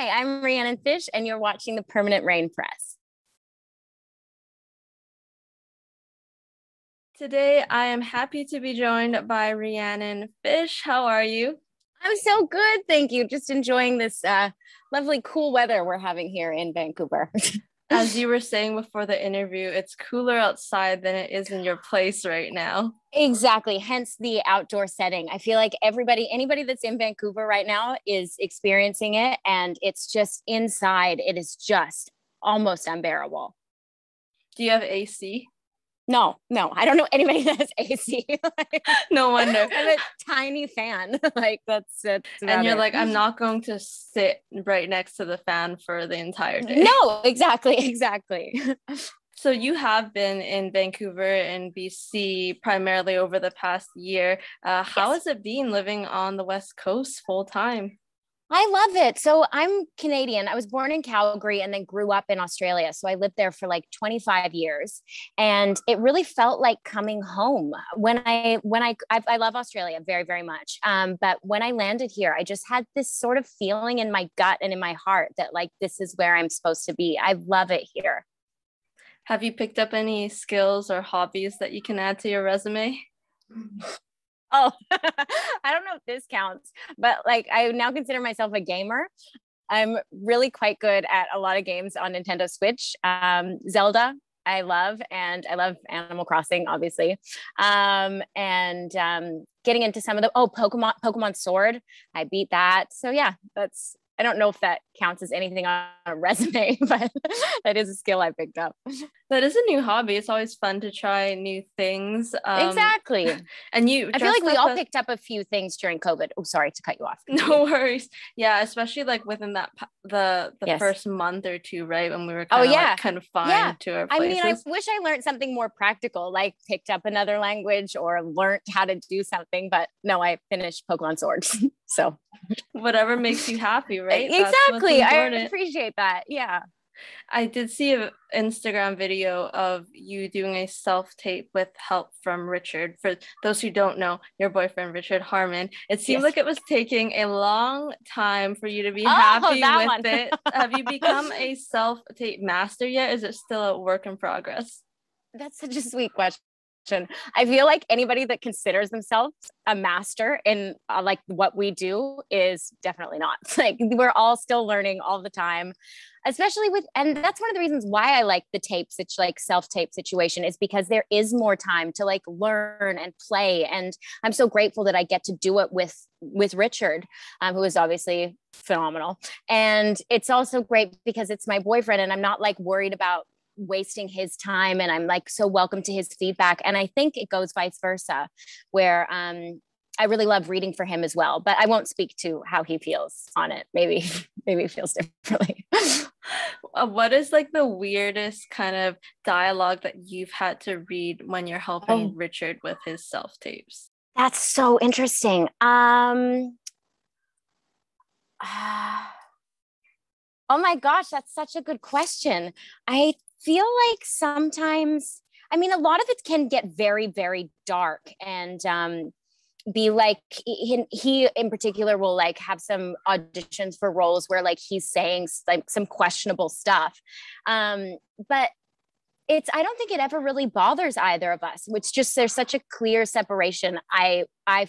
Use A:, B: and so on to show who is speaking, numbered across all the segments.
A: Hi, I'm Rhiannon Fish, and you're watching the Permanent Rain Press.
B: Today, I am happy to be joined by Rhiannon Fish. How are you?
A: I'm so good, thank you. Just enjoying this lovely cool weather we're having here in Vancouver.
B: As you were saying before the interview, it's cooler outside than it is in your place right now.
A: Exactly, hence the outdoor setting. I feel like anybody that's in Vancouver right now is experiencing it, and it's just inside. It is just almost unbearable.
B: Do you have AC?
A: No, I don't know anybody that has AC.
B: No wonder.
A: I have a tiny fan. That's
B: and you're
A: it.
B: like, I'm not going to sit right next to the fan for the entire day.
A: No, exactly.
B: So you have been in Vancouver and BC primarily over the past year. How has it been living on the West Coast full time?
A: I love it. So I'm Canadian. I was born in Calgary and then grew up in Australia. So I lived there for like 25 years, and it really felt like coming home. I love Australia very, very much. But when I landed here, I just had this sort of feeling in my gut and in my heart that like this is where I'm supposed to be. I love it here.
B: Have you picked up any skills or hobbies that you can add to your resume?
A: Oh, I don't know if this counts, but like I now consider myself a gamer. I'm really quite good at a lot of games on Nintendo Switch. Zelda, I love Animal Crossing, obviously. Getting into some of the Pokemon Sword, I beat that. So yeah, I don't know if that counts as anything on a resume, but that is a skill I picked up.
B: That is a new hobby. It's always fun to try new things.
A: Exactly.
B: And
A: I feel like we all picked up a few things during COVID. Oh, sorry to cut you off.
B: No worries. Yeah, especially like within that the
A: Yes.
B: first month or two, right? When we were kind of confined to our places.
A: I mean, I wish I learned something more practical, like picked up another language or learned how to do something. But no, I finished Pokemon Sword. So
B: whatever makes you happy, right?
A: Exactly. I appreciate that. Yeah.
B: I did see an Instagram video of you doing a self-tape with help from Richard. For those who don't know, your boyfriend, Richard Harmon. It seemed like it was taking a long time for you to be happy with it. Have you become a self-tape master yet? Is it still a work in progress?
A: That's such a sweet question. I feel like anybody that considers themselves a master in like what we do is definitely not. Like we're all still learning all the time, especially and that's one of the reasons why I like the tapes. It's like self-tape situation is because there is more time to like learn and play. And I'm so grateful that I get to do it with Richard, who is obviously phenomenal. And it's also great because it's my boyfriend and I'm not like worried about wasting his time, and I'm like so welcome to his feedback. And I think it goes vice versa, where I really love reading for him as well, but I won't speak to how he feels on it. Maybe he feels differently.
B: What is like the weirdest kind of dialogue that you've had to read when you're helping Richard with his self-tapes?
A: That's so interesting. Oh my gosh, that's such a good question. I feel like sometimes, I mean, a lot of it can get very, very dark and be like, he in particular will like have some auditions for roles where like he's saying like some questionable stuff. But I don't think it ever really bothers either of us. It's just, there's such a clear separation I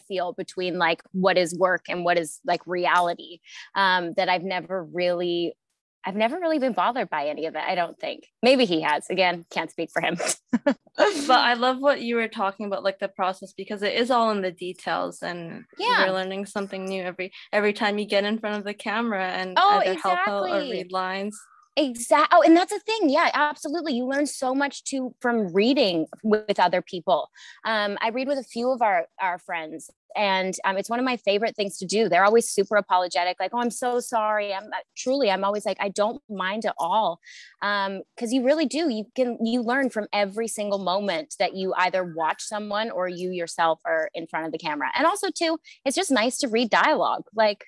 A: feel between like what is work and what is like reality, that I've never really been bothered by any of it. I don't think. Maybe he has. Again, can't speak for him.
B: But I love what you were talking about, like the process, because it is all in the details, and you're learning something new every time you get in front of the camera and either help out or read lines.
A: Exactly. Oh, and that's a thing. Yeah, absolutely. You learn so much too from reading with other people. I read with a few of our friends, and it's one of my favorite things to do. They're always super apologetic, like, "Oh, I'm so sorry." I'm always like, I don't mind at all, because you really do. You learn from every single moment that you either watch someone or you yourself are in front of the camera. And also too, it's just nice to read dialogue. Like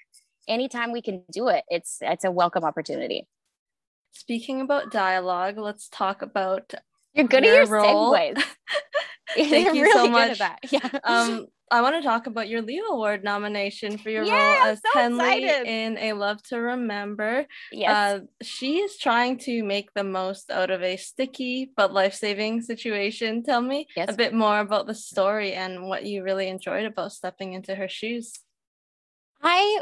A: anytime we can do it, it's a welcome opportunity.
B: Speaking about dialogue, let's talk about
A: you're good at your segues.
B: Thank
A: They're
B: you so
A: really good at
B: much.
A: that. Yeah.
B: I want to talk about your Leo Award nomination for your
A: Yeah,
B: role
A: I'm
B: as
A: so
B: Tenley
A: excited.
B: in A Love to Remember.
A: Yes.
B: She is trying to make the most out of a sticky but life-saving situation. Tell me a
A: Yes.
B: bit more about the story and what you really enjoyed about stepping into her shoes.
A: I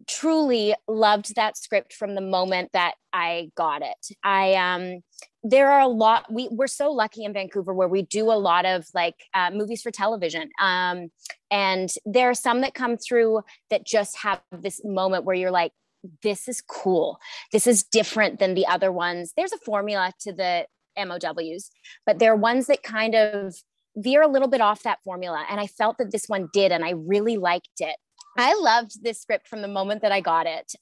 A: truly loved that script from the moment that I got it. There are a lot, we're so lucky in Vancouver where we do a lot of like movies for television. And there are some that come through that just have this moment where you're like, this is cool. This is different than the other ones. There's a formula to the MOWs, but there are ones that kind of veer a little bit off that formula. And I felt that this one did, and I really liked it. I loved this script from the moment that I got it.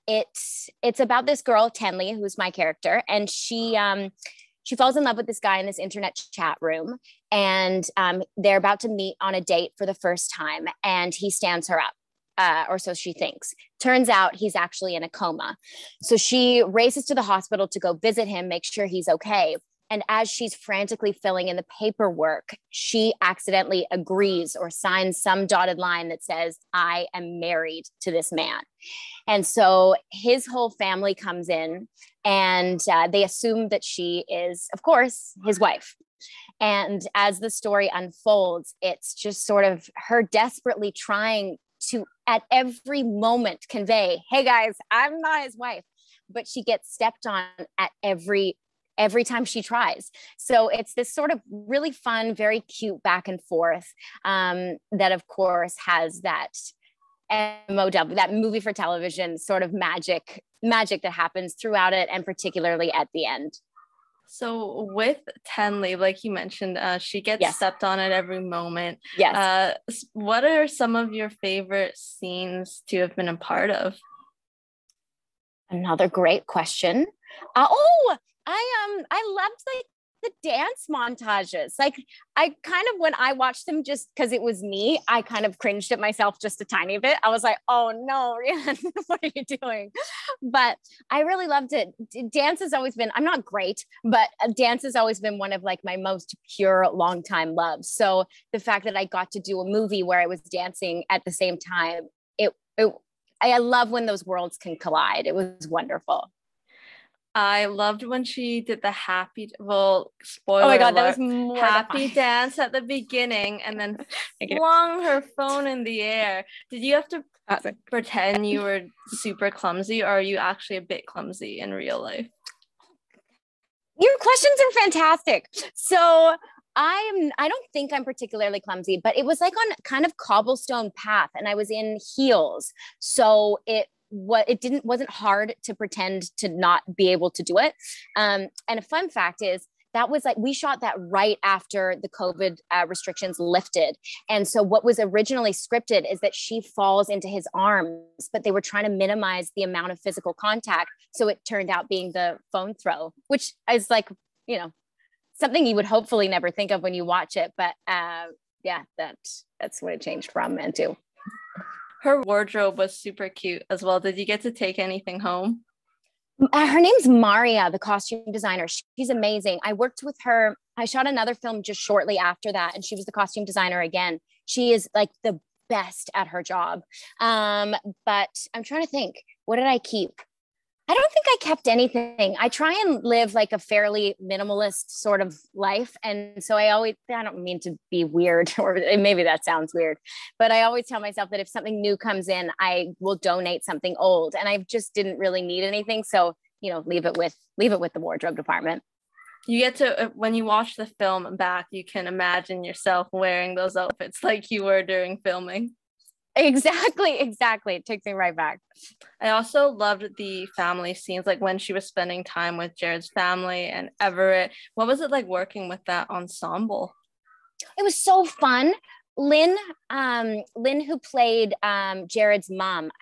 A: It's about this girl, Tenley, who's my character, and she falls in love with this guy in this internet chat room, and they're about to meet on a date for the first time, and he stands her up. Or so she thinks. Turns out he's actually in a coma. So she races to the hospital to go visit him, make sure he's okay. And as she's frantically filling in the paperwork, she accidentally agrees or signs some dotted line that says, I am married to this man. And so his whole family comes in, and they assume that she is, of course, his wife. And as the story unfolds, it's just sort of her desperately trying to, at every moment, convey, hey guys, I'm not his wife. But she gets stepped on at every time she tries. So it's this sort of really fun, very cute back and forth that of course has that MOW, that movie for television sort of magic that happens throughout it, and particularly at the end.
B: So with Tenley, like you mentioned, she gets stepped on at every moment.
A: Yes.
B: What are some of your favorite scenes to have been a part of?
A: Another great question. I loved like the dance montages. Like I kind of, when I watched them, just because it was me, I kind of cringed at myself just a tiny bit. I was like, oh no, Rhiannon, what are you doing? But I really loved it. Dance has always been, I'm not great, but dance has always been one of like my most pure longtime loves. So the fact that I got to do a movie where I was dancing at the same time, I love when those worlds can collide. It was wonderful.
B: I loved when she did the spoiler
A: Oh my God,
B: alert,
A: that was mortifying.
B: happy dance at the beginning and then flung her phone in the air. Did you have to pretend you were super clumsy, or are you actually a bit clumsy in real life?
A: Your questions are fantastic. So I don't think I'm particularly clumsy, but it was like on kind of cobblestone path, and I was in heels. So wasn't hard to pretend to not be able to do it. And a fun fact is that was like, we shot that right after the COVID restrictions lifted. And so what was originally scripted is that she falls into his arms, but they were trying to minimize the amount of physical contact. So it turned out being the phone throw, which is like, something you would hopefully never think of when you watch it. But that's what it changed from and to.
B: Her wardrobe was super cute as well. Did you get to take anything home?
A: Her name's Maria, the costume designer. She's amazing. I worked with her. I shot another film just shortly after that, and she was the costume designer again. She is like the best at her job. But I'm trying to think, what did I keep? I don't think I kept anything. I try and live like a fairly minimalist sort of life. And so I don't mean to be weird, or maybe that sounds weird, but I always tell myself that if something new comes in, I will donate something old. And I just didn't really need anything. So, leave it with the wardrobe department.
B: You get to, when you watch the film back, you can imagine yourself wearing those outfits like you were during filming.
A: Exactly. It takes me right back.
B: I also loved the family scenes, like when she was spending time with Jared's family and Everett. What was it like working with that ensemble?
A: It was so fun. Lynn, who played Jared's mom.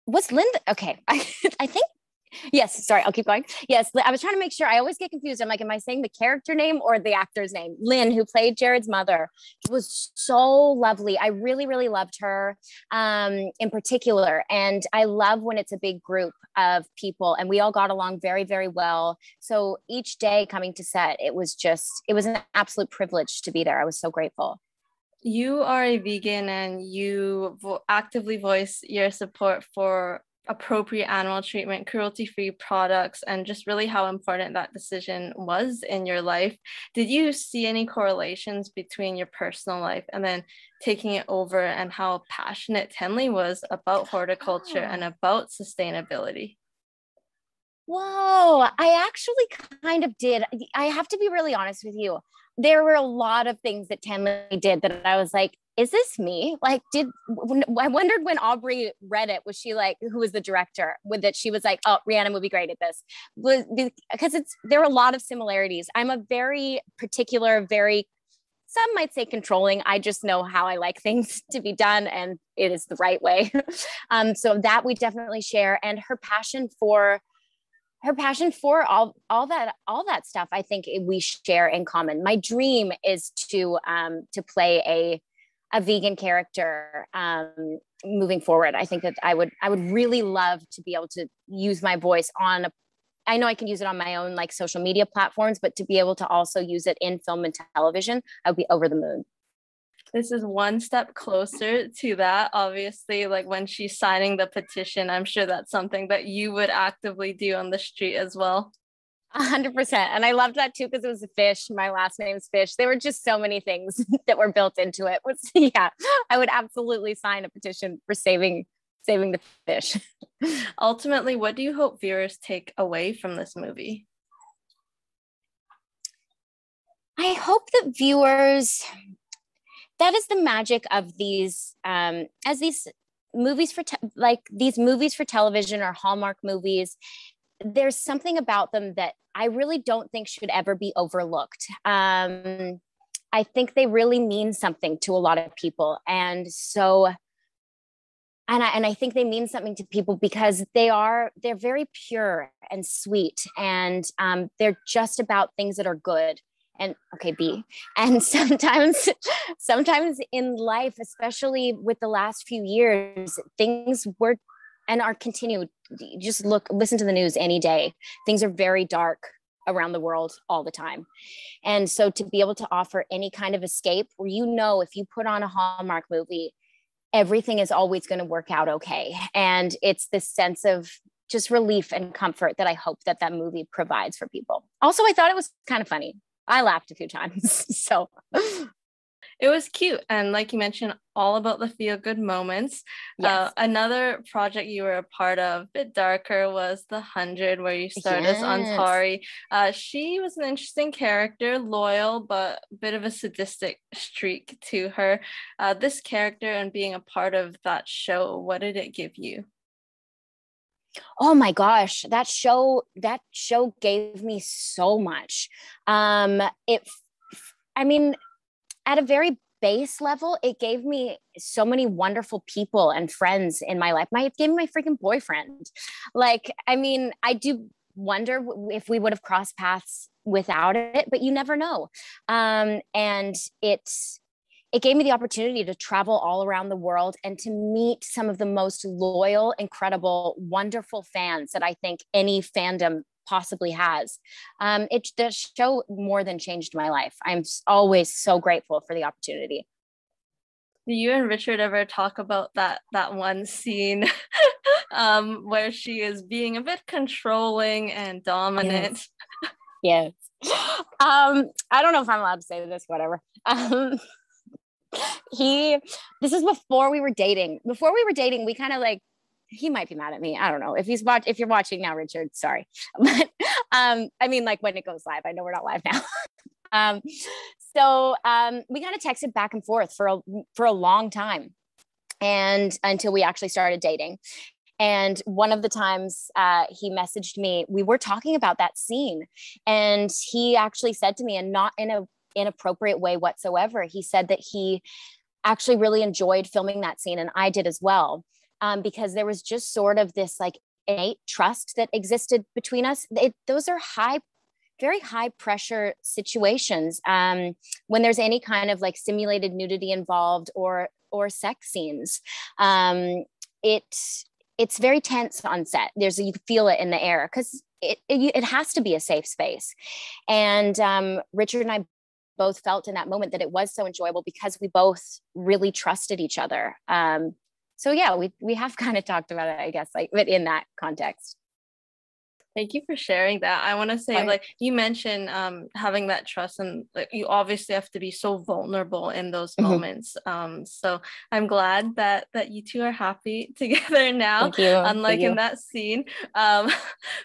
A: Was Lynn? Okay, I think Yes, sorry, I'll keep going. Yes, I was trying to make sure. I always get confused. I'm like, am I saying the character name or the actor's name? Lynn, who played Jared's mother, was so lovely. I really, really loved her in particular. And I love when it's a big group of people and we all got along very, very well. So each day coming to set, it was an absolute privilege to be there. I was so grateful.
B: You are a vegan and you actively voice your support for appropriate animal treatment, cruelty-free products, and just really how important that decision was in your life. Did you see any correlations between your personal life and then taking it over, and how passionate Tenley was about horticulture and about sustainability?
A: Whoa, I actually kind of did. I have to be really honest with you. There were a lot of things that Tenley did that I was like, is this me? Like, I wondered when Aubrey read it, was she like, who was the director, with that she was like, oh, Rhiannon would be great at this. Because there are a lot of similarities. I'm a very particular, some might say controlling. I just know how I like things to be done, and it is the right way. So that we definitely share. And her passion for all that stuff, I think we share in common. My dream is to play a vegan character moving forward. I think that I would really love to be able to use my voice I know I can use it on my own like social media platforms, but to be able to also use it in film and television, I would be over the moon.
B: This is one step closer to that. Obviously, like when she's signing the petition, I'm sure that's something that you would actively do on the street as well.
A: 100%. And I loved that too, because it was a fish. My last name's Fish. There were just so many things that were built into it. Yeah, I would absolutely sign a petition for saving the fish.
B: Ultimately, what do you hope viewers take away from this movie?
A: I hope that viewers, that is the magic of these, as these movies these movies for television or Hallmark movies, there's something about them that I really don't think should ever be overlooked. I think they really mean something to a lot of people. And so, and I think they mean something to people because they're very pure and sweet, and they're just about things that are good. And okay, and sometimes in life, especially with the last few years, things were and are continued. Just listen to the news any day. Things are very dark around the world all the time. And so to be able to offer any kind of escape where, if you put on a Hallmark movie, everything is always going to work out okay. And it's this sense of just relief and comfort that I hope that movie provides for people. Also, I thought it was kind of funny. I laughed a few times. So
B: it was cute. And like you mentioned, all about the feel-good moments. Yes. Another project you were a part of, a bit darker, was The 100, where you starred as Antari. She was an interesting character, loyal, but a bit of a sadistic streak to her. This character and being a part of that show, what did it give you?
A: Oh my gosh, that show gave me so much. At a very base level, it gave me so many wonderful people and friends in my life. It gave me my freaking boyfriend. I do wonder if we would have crossed paths without it, but you never know. And it gave me the opportunity to travel all around the world and to meet some of the most loyal, incredible, wonderful fans that I think any fandom possibly has. The show more than changed my life. I'm always so grateful for the opportunity.
B: Do you and Richard ever talk about that one scene where she is being a bit controlling and dominant?
A: Yes. I don't know if I'm allowed to say this, whatever. This is before we were dating. We kind of he might be mad at me. I don't know if you're watching now, Richard, sorry. But when it goes live, I know we're not live now. So we kind of texted back and forth for a long time, and until we actually started dating. And one of the times he messaged me, we were talking about that scene, and he actually said to me, and not in a inappropriate way whatsoever, he said that he actually really enjoyed filming that scene, and I did as well, because there was just sort of this innate trust that existed between us. Those are very high pressure situations. When there's any kind of like simulated nudity involved or sex scenes, it's very tense on set. You can feel it in the air because it has to be a safe space. And Richard and I both felt in that moment that it was so enjoyable because we both really trusted each other. So yeah, we have kind of talked about it, I guess, like, but in that context.
B: Thank you for sharing that. I want to say, like you mentioned, having that trust, and like you obviously have to be so vulnerable in those moments. So I'm glad that you two are happy together now.
A: Thank you.
B: Unlike in that scene. But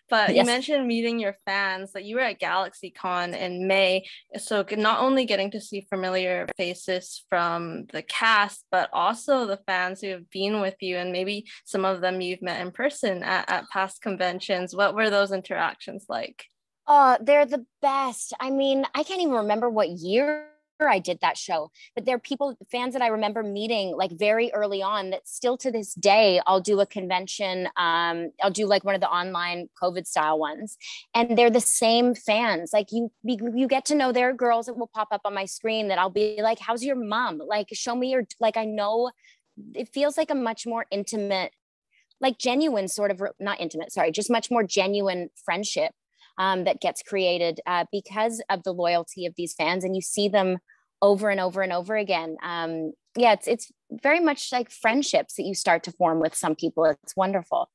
A: Yes.
B: You mentioned meeting your fans. That you were at GalaxyCon in May, so not only getting to see familiar faces from the cast, but also the fans who have been with you, and maybe some of them you've met in person at past conventions. What were those interactions like?
A: Oh, they're the best. I mean, I can't even remember what year I did that show, but there are fans that I remember meeting like very early on that still to this day, I'll do a convention. I'll do like one of the online COVID style ones. And they're the same fans. Like you get to know their girls that will pop up on my screen that I'll be like, how's your mom? Like, show me your, like, I know it feels like a much more intimate, like genuine sort of, not intimate, sorry, just much more genuine friendship that gets created because of the loyalty of these fans. And you see them over and over and over again. Yeah, it's very much like friendships that you start to form with some people. It's wonderful.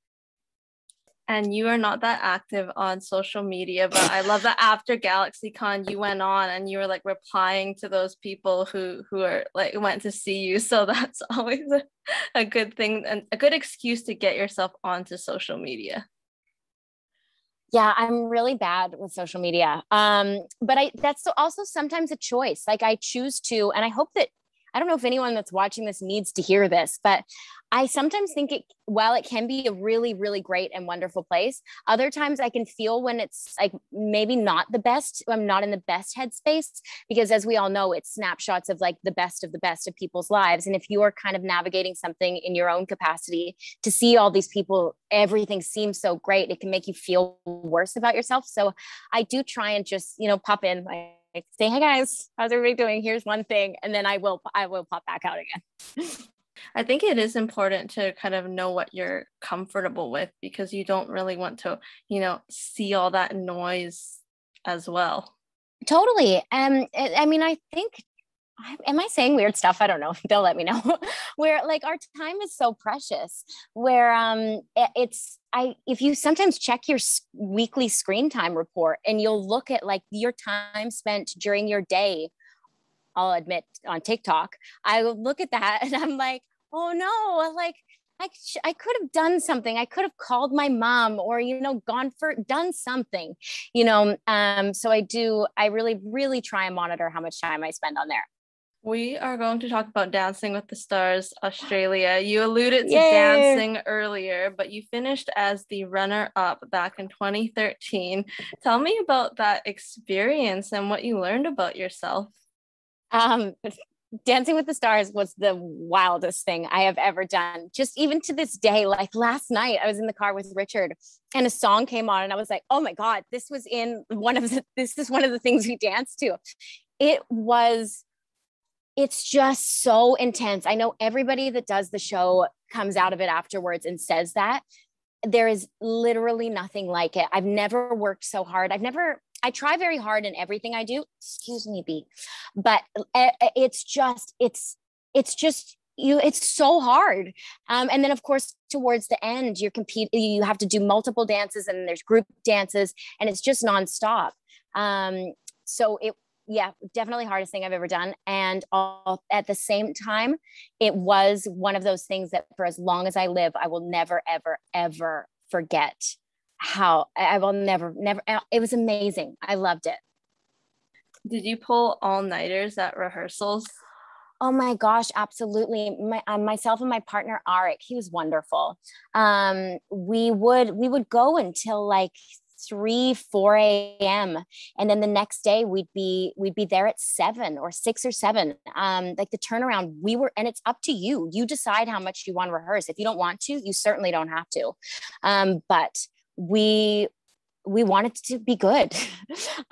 B: And you are not that active on social media, but I love that after GalaxyCon, you went on and you were like replying to those people who are like went to see you. So that's always a good thing and a good excuse to get yourself onto social media.
A: Yeah, I'm really bad with social media. But that's also sometimes a choice. Like I choose to, and I hope that, I don't know if anyone that's watching this needs to hear this, but I sometimes think while it can be a really, really great and wonderful place, other times I can feel when it's like maybe not the best, I'm not in the best headspace, because as we all know, it's snapshots of like the best of people's lives. And if you are kind of navigating something in your own capacity, to see all these people, everything seems so great, it can make you feel worse about yourself. So I do try and just, pop in, like, say, hey guys, how's everybody doing? Here's one thing. And then I will pop back out again.
B: I think it is important to kind of know what you're comfortable with, because you don't really want to, see all that noise as well.
A: Totally. I mean, I think, am I saying weird stuff? I don't know. They'll let me know. Where like our time is so precious, where if you sometimes check your weekly screen time report and you'll look at like your time spent during your day, I'll admit on TikTok, I will look at that and I'm like, oh no, like I could have done something. I could have called my mom or, done something, so I really, really try and monitor how much time I spend on there.
B: We are going to talk about Dancing with the Stars Australia. You alluded to
A: Yay!
B: dancing earlier, but you finished as the runner-up back in 2013. Tell me about that experience and what you learned about yourself.
A: Dancing with the Stars was the wildest thing I have ever done. Just even to this day, like last night, I was in the car with Richard and a song came on and I was like, oh my God, this is one of the things we danced to. It's just so intense. I know everybody that does the show comes out of it afterwards and says that. There is literally nothing like it. I've never worked so hard. I try very hard in everything I do. Excuse me, B. But it's so hard. And then of course, towards the end, you have to do multiple dances and there's group dances and it's just nonstop. Yeah, definitely hardest thing I've ever done. And at the same time, it was one of those things that for as long as I live, I will never, ever, ever forget how I will never, it was amazing. I loved it.
B: Did you pull all-nighters at rehearsals?
A: Oh my gosh, absolutely. Myself and my partner, Arik, he was wonderful. We would go until like 3, 4 a.m. And then the next day we'd be there at 7 or 6 or 7. Like the turnaround, and it's up to you. You decide how much you want to rehearse. If you don't want to, you certainly don't have to. But we wanted to be good.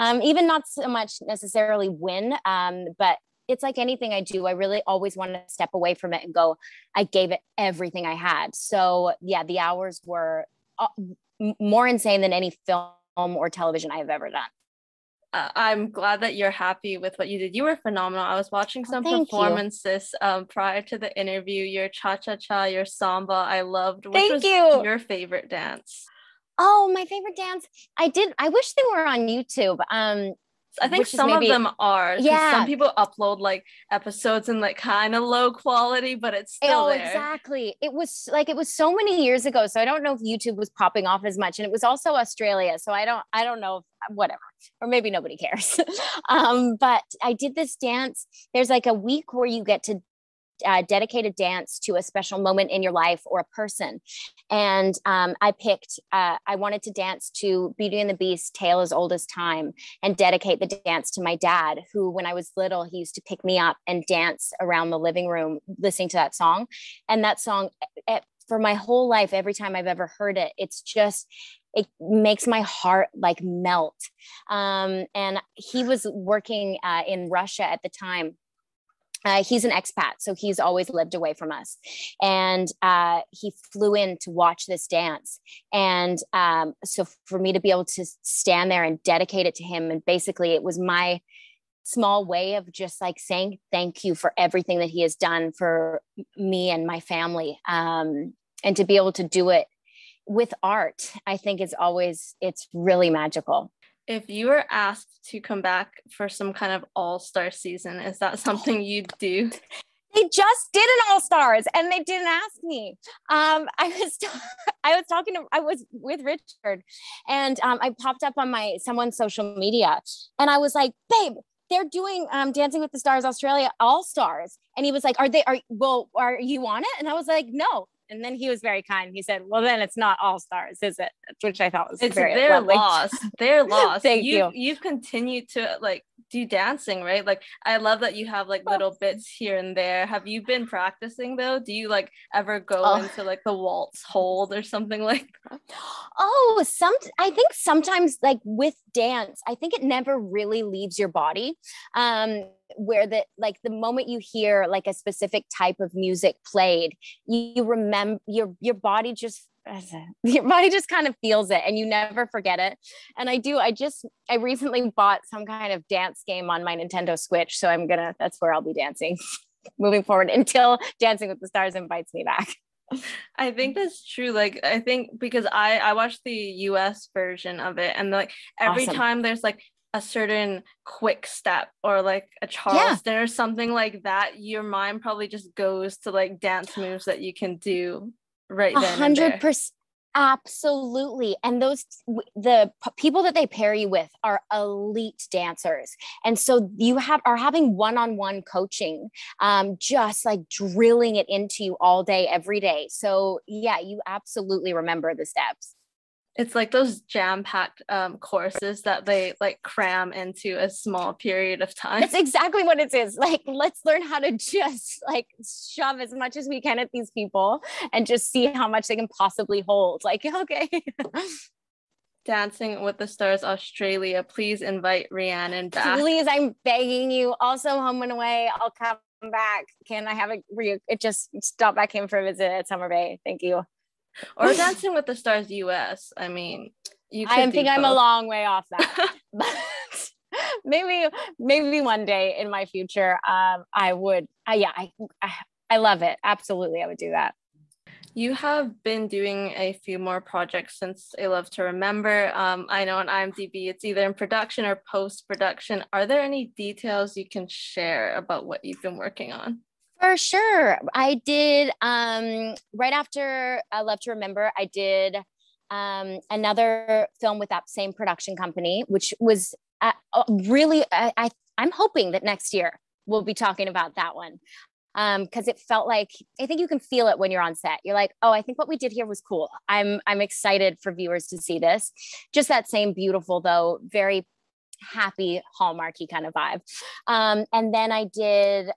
A: Even not so much necessarily win, but it's like anything I do. I really always want to step away from it and go, I gave it everything I had. So yeah, the hours were more insane than any film or television I have ever done.
B: I'm glad that you're happy with what you did. You were phenomenal. I was watching some performances prior to the interview. Your cha-cha-cha, your samba, I loved. Which was your favorite dance?
A: Oh, my favorite dance. I wish they were on YouTube.
B: I think some of them are. Yeah. Some people upload like episodes in like kind of low quality, but it's still there.
A: Exactly. It was so many years ago. So I don't know if YouTube was popping off as much. And it was also Australia. So I don't know if, whatever, or maybe nobody cares. But I did this dance. There's like a week where you get to dedicate a dance to a special moment in your life or a person. And I wanted to dance to Beauty and the Beast, Tale as Old as Time, and dedicate the dance to my dad, who, when I was little, he used to pick me up and dance around the living room listening to that song. And that song, for my whole life, every time I've ever heard it, it makes my heart like melt. And he was working in Russia at the time. He's an expat, so he's always lived away from us. And he flew in to watch this dance. And so for me to be able to stand there and dedicate it to him, and basically it was my small way of just like saying thank you for everything that he has done for me and my family. And to be able to do it with art, I think it's really magical.
B: If you were asked to come back for some kind of all-star season, is that something you'd do?
A: They just did an all-stars and they didn't ask me. I was with Richard, and I popped up on someone's social media, and I was like, babe, they're doing Dancing with the Stars Australia all-stars. And he was like, are you on it? And I was like, no. And then he was very kind. He said, well, then it's not all stars, is it? Which I thought was very lovely.
B: They're lost.
A: Thank you.
B: You've continued to like do dancing, right? Like, I love that you have like little bits here and there. Have you been practicing though? Do you like ever go into like the waltz hold or something like that?
A: I think sometimes like with dance, I think it never really leaves your body. Where the moment you hear like a specific type of music played, you remember your body just kind of feels it, and you never forget it. And I recently bought some kind of dance game on my Nintendo Switch, so that's where I'll be dancing moving forward until Dancing with the Stars invites me back.
B: I think that's true. Like, I think because I watched the US version of it, and like every time there's like a certain quick step or like a Charleston or something like that, your mind probably just goes to like dance moves that you can do right then.
A: 100%. Absolutely. And the people that they pair you with are elite dancers. And so you are having one-on-one coaching, just like drilling it into you all day, every day. So yeah, you absolutely remember the steps.
B: It's like those jam-packed courses that they like cram into a small period of time.
A: That's exactly what it is. Like, let's learn how to just like shove as much as we can at these people and just see how much they can possibly hold. Like, okay.
B: Dancing with the Stars Australia, please invite Rhiannon back.
A: Please, I'm begging you. Also, home and away, I'll come back. Can I have just stop back in for a visit at Summer Bay? Thank you.
B: Or Dancing with the Stars US. I mean,
A: I think I'm a long way off that. But maybe one day in my future, I would. I love it. Absolutely, I would do that.
B: You have been doing a few more projects since A Love to Remember. I know on IMDb it's either in production or post-production. Are there any details you can share about what you've been working on?
A: For sure. I did, right after I Love to Remember, I did another film with that same production company, which was really, I'm hoping that next year we'll be talking about that one. because it felt like, I think you can feel it when you're on set. You're like, oh, I think what we did here was cool. I'm excited for viewers to see this. Just that same beautiful, though, very happy Hallmarky kind of vibe. And then I did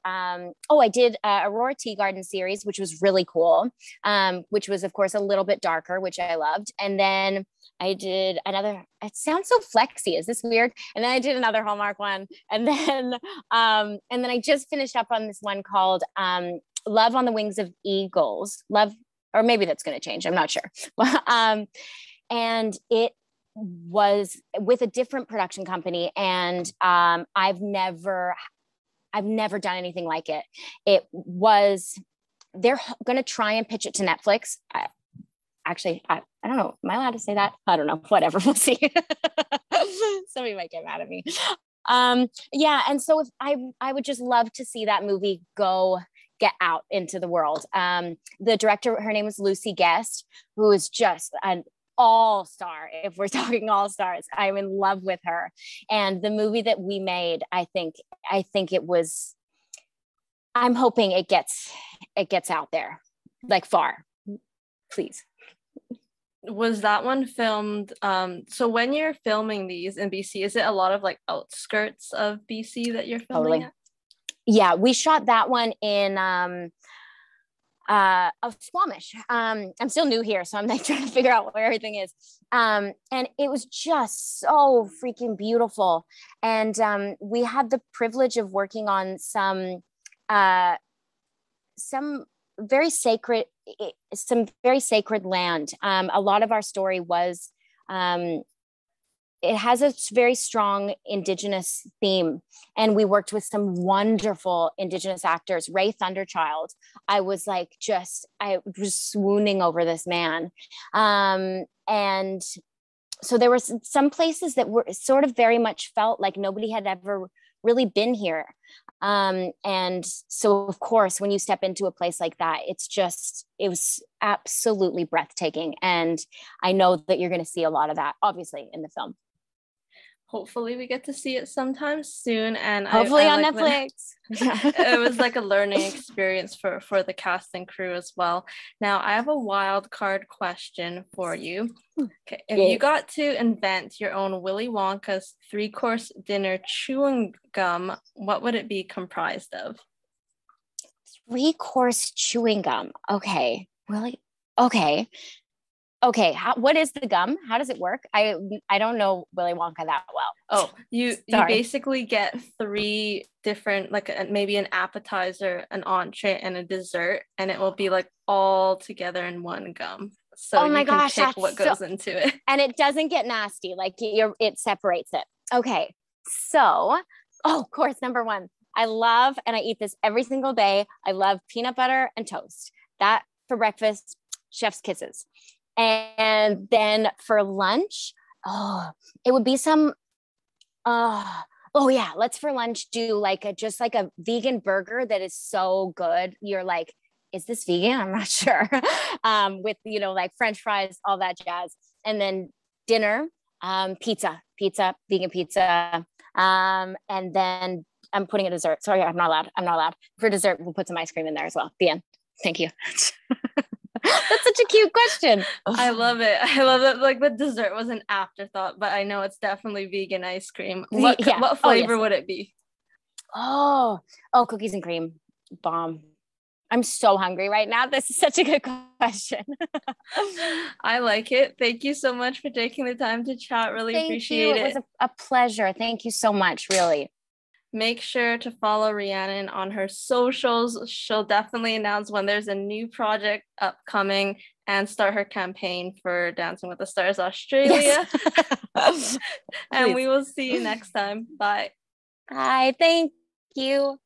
A: Aurora Tea Garden series, which was really cool, which was of course a little bit darker, which I loved. And then I did another, it sounds so flexy, is this weird? And then I did another Hallmark one, and then I just finished up on this one called Love on the Wings of Eagles. Love, or maybe that's going to change, I'm not sure. And it was with a different production company, and I've never done anything like it. They're going to try and pitch it to Netflix. I don't know, am I allowed to say that? I don't know, whatever, we'll see. Somebody might get mad at me. And so if I would just love to see that movie get out into the world. The director, her name is Lucy Guest, who is just an all-star. If we're talking all-stars, I'm in love with her. And the movie that we made, I think I'm hoping it gets out there, like far, please.
B: Was that one filmed? So when you're filming these in BC, is it a lot of like outskirts of BC that you're filming at?
A: Yeah, we shot that one in Squamish. I'm still new here, so I'm like trying to figure out where everything is. And it was just so freaking beautiful. And we had the privilege of working on some very sacred land. A lot of our story was it has a very strong Indigenous theme, and we worked with some wonderful Indigenous actors. Ray Thunderchild, I was swooning over this man. And so there were some places that were sort of very much felt like nobody had ever really been here. And so of course, when you step into a place like that, it was absolutely breathtaking. And I know that you're going to see a lot of that, obviously, in the film.
B: Hopefully we get to see it sometime soon, and
A: hopefully on Netflix.
B: It was like a learning experience for the cast and crew as well. Now I have a wild card question for you. Okay, if you got to invent your own Willy Wonka's 3-course dinner chewing gum, what would it be comprised of?
A: 3-course chewing gum. Okay, Willy. Okay, what is the gum? How does it work? I don't know Willy Wonka that well.
B: Oh, you basically get 3 different, like maybe an appetizer, an entree, and a dessert, and it will be like all together in one gum. So
A: oh my
B: you can
A: gosh,
B: pick what goes into it.
A: And it doesn't get nasty, like it separates it. Okay, so, course number 1. I love, and I eat this every single day, I love peanut butter and toast. That for breakfast, chef's kisses. And then for lunch, it would be some, let's for lunch do just like a vegan burger that is so good. You're like, is this vegan? I'm not sure. With, like French fries, all that jazz. And then dinner, pizza, vegan pizza. And then I'm putting a dessert. Sorry, I'm not allowed. For dessert, we'll put some ice cream in there as well. The end. Thank you. That's such a cute question.
B: I love it. Like the dessert was an afterthought, but I know it's definitely vegan ice cream. What flavor would it be?
A: Cookies and cream. Bomb. I'm so hungry right now. This is such a good question.
B: I like it. Thank you so much for taking the time to chat. Really appreciate it.
A: It was a pleasure. Thank you so much, really.
B: Make sure to follow Rhiannon on her socials. She'll definitely announce when there's a new project upcoming and start her campaign for Dancing with the Stars Australia. Yes. And we will see you next time. Bye.
A: Bye. Thank you.